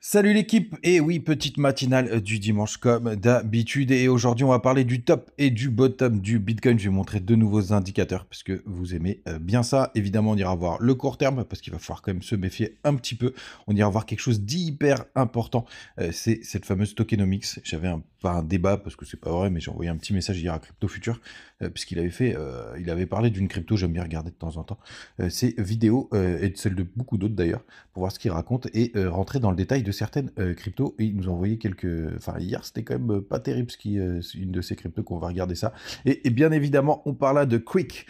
Salut l'équipe, et oui, petite matinale du dimanche comme d'habitude. Et aujourd'hui, on va parler du top et du bottom du Bitcoin. Je vais montrer deux nouveaux indicateurs parce que vous aimez bien ça. Évidemment, on ira voir le court terme parce qu'il va falloir quand même se méfier un petit peu. On ira voir quelque chose d'hyper important. C'est cette fameuse tokenomics. J'avais pas un débat parce que c'est pas vrai, mais j'ai envoyé un petit message hier à Crypto Future puisqu'il avait il avait parlé d'une crypto. J'aime bien regarder de temps en temps ses vidéos et de celles de beaucoup d'autres d'ailleurs pour voir ce qu'il raconte et rentrer dans le détail de certaines cryptos. Et ils nous ont envoyé quelques. Enfin, hier, c'était quand même pas terrible c'est une de ces cryptos qu'on va regarder ça. Et bien évidemment, on parle là de Quick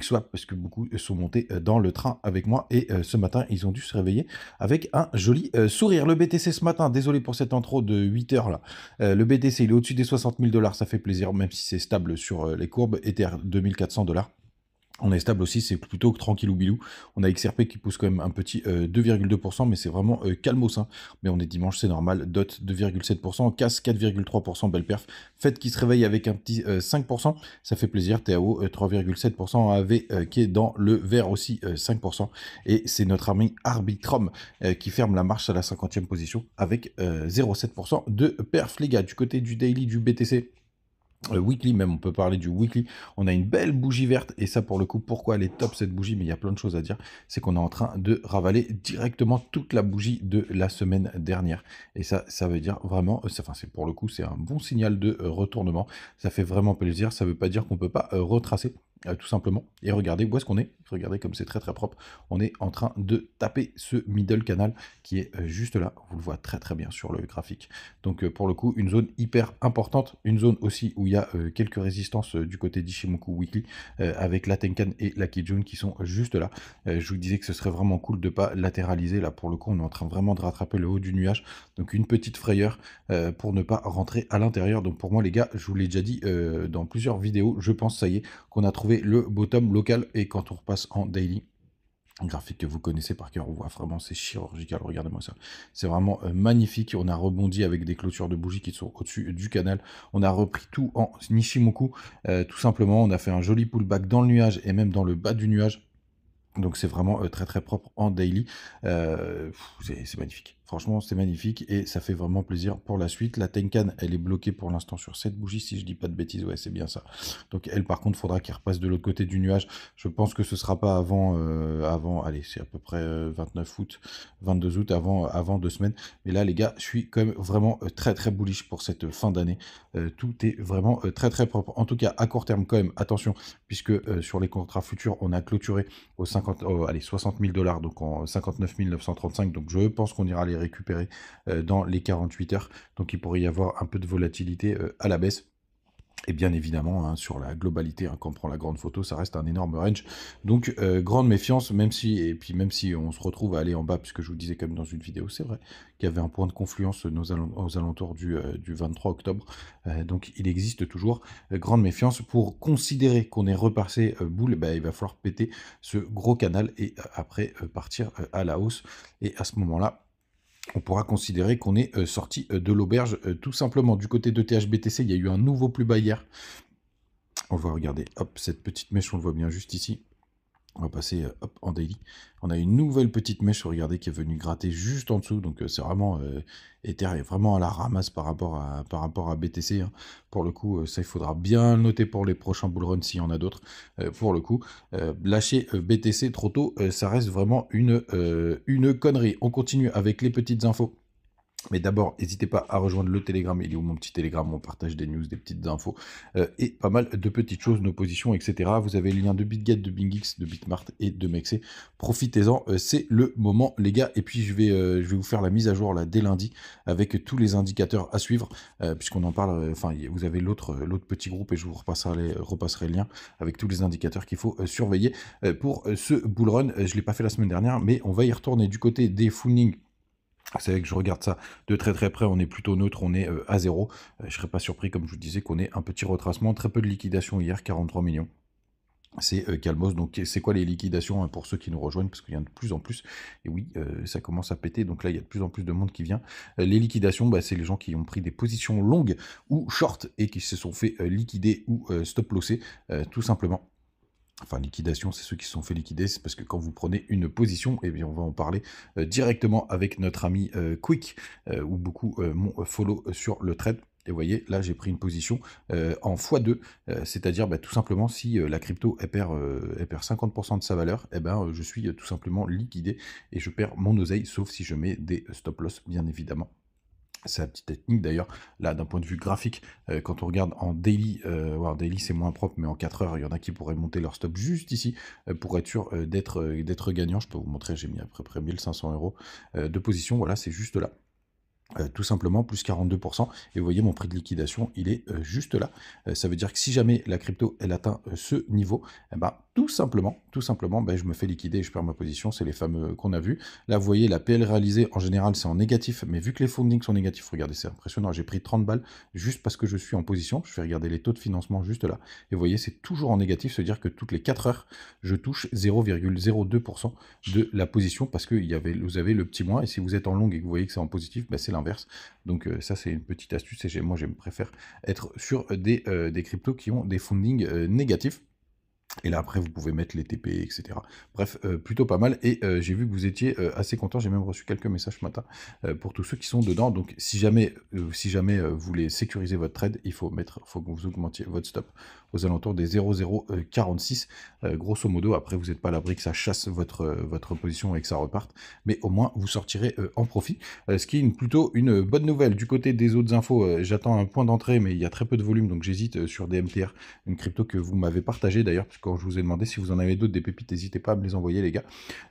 Swap, parce que beaucoup sont montés dans le train avec moi. Et ce matin, ils ont dû se réveiller avec un joli sourire. Le BTC ce matin, désolé pour cette intro de 8 heures là. Le BTC, il est au-dessus des 60 000 dollars, ça fait plaisir, même si c'est stable sur les courbes. Ether, 2400 dollars. On est stable aussi, c'est plutôt tranquillou bilou. On a XRP qui pousse quand même un petit 2,2%, mais c'est vraiment calmos, hein. Mais on est dimanche, c'est normal. DOT 2,7%, CAS 4,3%, belle perf. Fed qui se réveille avec un petit 5%, ça fait plaisir. TAO 3,7%, AV qui est dans le vert aussi 5%. Et c'est notre ami Arbitrum qui ferme la marche à la 50e position avec 0,7% de perf, les gars. Du côté du daily du BTC, weekly même, on peut parler du weekly. On a une belle bougie verte, et ça pour le coup, pourquoi elle est top cette bougie, mais il y a plein de choses à dire, c'est qu'on est en train de ravaler directement toute la bougie de la semaine dernière. Et ça veut dire vraiment, enfin c'est pour le coup, c'est un bon signal de retournement. Ça fait vraiment plaisir, ça veut pas dire qu'on peut pas retracer. Tout simplement, et regardez où est-ce qu'on est, regardez comme c'est très très propre, on est en train de taper ce middle canal qui est juste là, vous le voyez très très bien sur le graphique. Donc pour le coup, une zone hyper importante, une zone aussi où il y a quelques résistances du côté d'Ishimoku Weekly, avec la Tenkan et la Kijun qui sont juste là. Je vous disais que ce serait vraiment cool de ne pas latéraliser, là pour le coup on est en train vraiment de rattraper le haut du nuage, donc une petite frayeur pour ne pas rentrer à l'intérieur. Donc pour moi les gars, je vous l'ai déjà dit dans plusieurs vidéos, je pense ça y est, qu'on a trouvé le bottom local. Et quand on repasse en daily, un graphique que vous connaissez par cœur, on voit vraiment, c'est chirurgical, regardez-moi ça. C'est vraiment magnifique. On a rebondi avec des clôtures de bougies qui sont au-dessus du canal. On a repris tout en Nishimoku, tout simplement. On a fait un joli pullback dans le nuage et même dans le bas du nuage. Donc c'est vraiment très très propre en daily. C'est magnifique. Franchement, c'est magnifique et ça fait vraiment plaisir pour la suite. La Tenkan, elle est bloquée pour l'instant sur cette bougie, si je dis pas de bêtises. Ouais, c'est bien ça. Donc elle, par contre, faudra qu'elle repasse de l'autre côté du nuage. Je pense que ce sera pas allez, c'est à peu près 29 août, 22 août, avant 2 semaines. Mais là, les gars, je suis quand même vraiment très très bullish pour cette fin d'année. Tout est vraiment très très propre. En tout cas, à court terme, quand même, attention, puisque sur les contrats futurs, on a clôturé aux 60 000 dollars, donc en 59 935. Donc je pense qu'on ira les récupérer dans les 48 heures. Donc il pourrait y avoir un peu de volatilité à la baisse. Et bien évidemment, hein, sur la globalité, hein, quand on prend la grande photo, ça reste un énorme range. Donc, grande méfiance, même si on se retrouve à aller en bas, puisque je vous disais comme dans une vidéo, c'est vrai qu'il y avait un point de confluence aux alentours du 23 octobre. Donc, il existe toujours grande méfiance. Pour considérer qu'on est repassé boule, bah, il va falloir péter ce gros canal et après partir à la hausse. Et à ce moment-là, on pourra considérer qu'on est sorti de l'auberge, tout simplement. Du côté de THBTC, il y a eu un nouveau plus bas hier. On va regarder, hop, cette petite mèche, on le voit bien juste ici. On va passer hop, en daily. On a une nouvelle petite mèche, regardez, qui est venue gratter juste en dessous. Donc c'est vraiment Ether est vraiment à la ramasse par rapport à BTC, hein. Pour le coup, ça il faudra bien le noter pour les prochains bullruns s'il y en a d'autres. Pour le coup, lâcher BTC trop tôt, ça reste vraiment une connerie. On continue avec les petites infos. Mais d'abord, n'hésitez pas à rejoindre le Telegram. Il est où mon petit Telegram? On partage des news, des petites infos et pas mal de petites choses, nos positions, etc. Vous avez le lien de BitGet, de BingX, de Bitmart et de Mexer. Profitez-en, c'est le moment, les gars. Et puis, je vais vous faire la mise à jour là dès lundi avec tous les indicateurs à suivre, puisqu'on en parle. Enfin, vous avez l'autre petit groupe et je vous repasserai le lien avec tous les indicateurs qu'il faut surveiller pour ce bullrun. Je ne l'ai pas fait la semaine dernière, mais on va y retourner du côté des funding. C'est vrai que je regarde ça de très très près, on est plutôt neutre, on est à zéro. Je ne serais pas surpris, comme je vous disais, qu'on ait un petit retracement. Très peu de liquidation hier, 43 millions. C'est calmos. Donc c'est quoi les liquidations, hein, pour ceux qui nous rejoignent, parce qu'il y en a de plus en plus. Et oui, ça commence à péter, donc là il y a de plus en plus de monde qui vient. Les liquidations, bah, c'est les gens qui ont pris des positions longues ou short et qui se sont fait liquider ou stop losser, tout simplement. Enfin, liquidation, c'est ceux qui se sont fait liquider, c'est parce que quand vous prenez une position, eh bien, on va en parler directement avec notre ami Quick, ou beaucoup m'ont follow sur le trade. Et vous voyez, là, j'ai pris une position en x2, c'est-à-dire tout simplement si la crypto elle perd 50% de sa valeur, eh ben, je suis tout simplement liquidé et je perds mon oseille, sauf si je mets des stop loss, bien évidemment. C'est la petite technique d'ailleurs, là d'un point de vue graphique, quand on regarde en daily, en daily c'est moins propre, mais en 4 heures, il y en a qui pourraient monter leur stop juste ici, pour être sûr d'être gagnant. Je peux vous montrer, j'ai mis à peu près 1500 euros de position, voilà, c'est juste là. Tout simplement, plus 42%. Et vous voyez, mon prix de liquidation, il est juste là. Ça veut dire que si jamais la crypto, elle atteint ce niveau, eh ben, tout simplement, je me fais liquider et je perds ma position. C'est les fameux qu'on a vus. Là, vous voyez, la PL réalisée, en général, c'est en négatif. Mais vu que les fundings sont négatifs, regardez, c'est impressionnant. J'ai pris 30 balles juste parce que je suis en position. Je vais regarder les taux de financement juste là. Et vous voyez, c'est toujours en négatif. C'est-à-dire que toutes les 4 heures, je touche 0,02% de la position parce que vous avez le petit moins. Et si vous êtes en long et que vous voyez que c'est en positif, c'est l'inverse. Donc ça, c'est une petite astuce. Et moi, je préfère être sur des cryptos qui ont des fundings négatifs. Et là, après, vous pouvez mettre les TP, etc. Bref, plutôt pas mal. Et j'ai vu que vous étiez assez content. J'ai même reçu quelques messages ce matin pour tous ceux qui sont dedans. Donc, si jamais vous voulez sécuriser votre trade, il faut que vous augmentiez votre stop aux alentours des 0,046. Grosso modo, après, vous n'êtes pas à l'abri que ça chasse votre position et que ça reparte. Mais au moins, vous sortirez en profit. Ce qui est plutôt une bonne nouvelle. Du côté des autres infos, j'attends un point d'entrée, mais il y a très peu de volume. Donc, j'hésite sur des MTR, une crypto que vous m'avez partagée d'ailleurs, quand je vous ai demandé si vous en avez d'autres des pépites, n'hésitez pas à me les envoyer, les gars.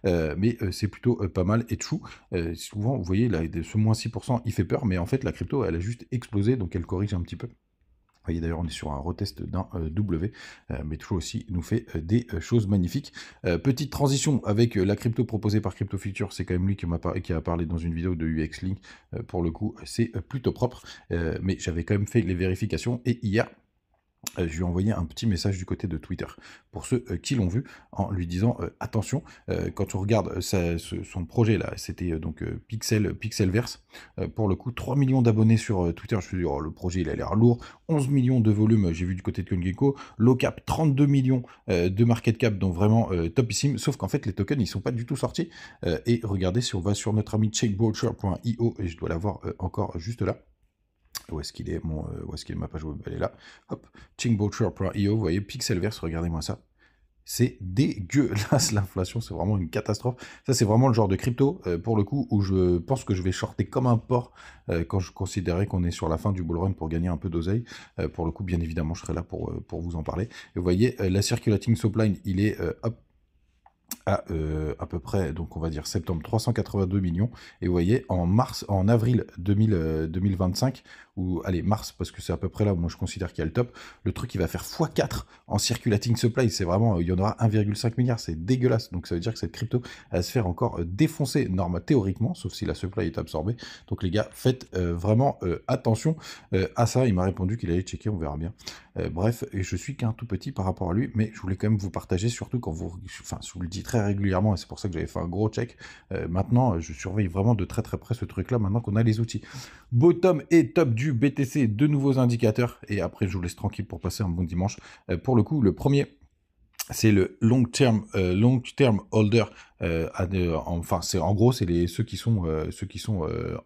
Mais c'est plutôt pas mal. Et Chou, souvent, vous voyez, là, ce moins 6%, il fait peur, mais en fait, la crypto, elle a juste explosé, donc elle corrige un petit peu. Vous voyez, d'ailleurs, on est sur un retest d'un W, mais Chou aussi nous fait des choses magnifiques. Petite transition avec la crypto proposée par Crypto Future, c'est quand même lui qui a parlé dans une vidéo de UX Link. Pour le coup, c'est plutôt propre, mais j'avais quand même fait les vérifications, et hier, je lui ai envoyé un petit message du côté de Twitter, pour ceux qui l'ont vu, en lui disant attention, quand on regarde son projet là, c'était donc Pixelverse, pour le coup 3 millions d'abonnés sur Twitter. Je me suis dit, oh, le projet il a l'air lourd, 11 millions de volume, j'ai vu du côté de CoinGecko, low cap 32 millions de market cap, donc vraiment topissime, sauf qu'en fait les tokens ils sont pas du tout sortis, et regardez, si on va sur notre ami chainbrochure.io, et je dois l'avoir encore juste là. Où est-ce qu'il est, où est-ce qu'il est ma page web? Elle est là. Hop, chainbrochure.io, vous voyez, Pixelverse, regardez-moi ça. C'est dégueulasse, l'inflation, c'est vraiment une catastrophe. Ça, c'est vraiment le genre de crypto, pour le coup, où je pense que je vais shorter comme un porc quand je considérais qu'on est sur la fin du bull run pour gagner un peu d'oseille. Pour le coup, bien évidemment, je serai là pour vous en parler. Et vous voyez, la circulating supply, il est à peu près, donc on va dire septembre, 382 millions. Et vous voyez, en avril 2025, ou allez, mars, parce que c'est à peu près là où moi je considère qu'il y a le top, le truc il va faire x4 en circulating supply. C'est vraiment, il y en aura 1,5 milliard, c'est dégueulasse. Donc ça veut dire que cette crypto elle va se faire encore défoncer théoriquement, sauf si la supply est absorbée. Donc les gars, faites vraiment attention à ça. Il m'a répondu qu'il allait checker, on verra bien. Bref, et je suis qu'un tout petit par rapport à lui, mais je voulais quand même vous partager, surtout quand je vous le dis très régulièrement, et c'est pour ça que j'avais fait un gros check. Maintenant, je surveille vraiment de très très près ce truc-là, maintenant qu'on a les outils. Bottom et top du BTC, deux nouveaux indicateurs, et après je vous laisse tranquille pour passer un bon dimanche. Pour le coup, le premier, c'est le long term holder. Enfin, c'est en gros, c'est ceux qui sont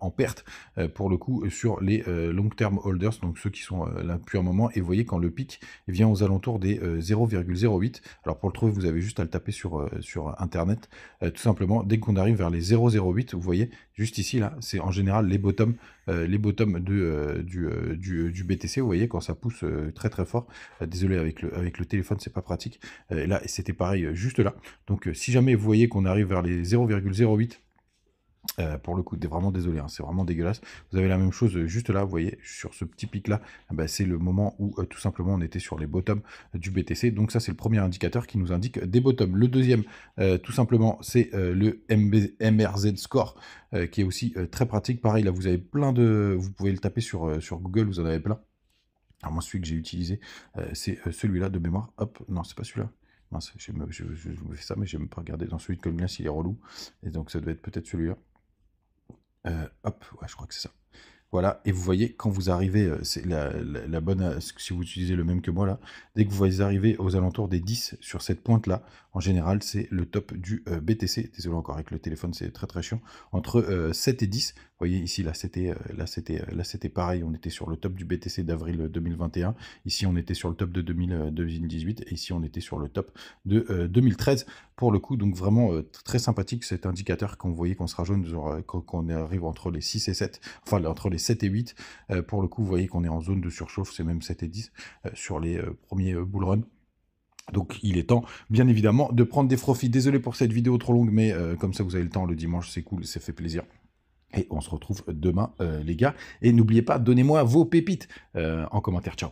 en perte, pour le coup, sur les long term holders, donc ceux qui sont là depuis un moment. Et vous voyez, quand le pic vient aux alentours des 0,08, alors pour le trouver, vous avez juste à le taper sur internet, tout simplement. Dès qu'on arrive vers les 0,08, vous voyez juste ici là, c'est en général les bottoms du BTC. Vous voyez, quand ça pousse très très fort. Désolé, avec le téléphone, c'est pas pratique. Là, c'était pareil juste là. Donc si jamais vous voyez qu'on arrive vers les 0,08, pour le coup, vraiment désolé, hein, c'est vraiment dégueulasse. Vous avez la même chose juste là, vous voyez, sur ce petit pic là, c'est le moment où tout simplement on était sur les bottoms du BTC. Donc ça, c'est le premier indicateur qui nous indique des bottoms. Le deuxième, tout simplement, c'est le MRZ score, qui est aussi très pratique. Pareil, là, vous avez vous pouvez le taper sur Google, vous en avez plein. Alors moi, celui que j'ai utilisé, c'est celui-là de mémoire. Hop, non, c'est pas celui-là. Mince, je fais ça, mais j'ai même pas regardé. Dans celui de Colmias, il est relou. Et donc, ça devait être peut-être celui-là. Hop, ouais, je crois que c'est ça. Voilà, et vous voyez, quand vous arrivez, c'est la bonne, si vous utilisez le même que moi là, dès que vous arrivez aux alentours des 10 sur cette pointe-là, en général, c'est le top du BTC. Désolé encore avec le téléphone, c'est très très chiant. Entre 7 et 10, vous voyez ici, là c'était pareil, on était sur le top du BTC d'avril 2021. Ici, on était sur le top de 2018, et ici, on était sur le top de 2013 pour le coup. Donc vraiment très sympathique cet indicateur quand vous voyez qu'on sera jaune, genre, quand on arrive entre les 6 et 7, enfin entre les 7 et 8, pour le coup, vous voyez qu'on est en zone de surchauffe, c'est même 7 et 10 sur les premiers bull run. Donc il est temps, bien évidemment, de prendre des profits. Désolé pour cette vidéo trop longue, mais comme ça vous avez le temps le dimanche, c'est cool, ça fait plaisir. Et on se retrouve demain, les gars. Et n'oubliez pas, donnez-moi vos pépites en commentaire. Ciao.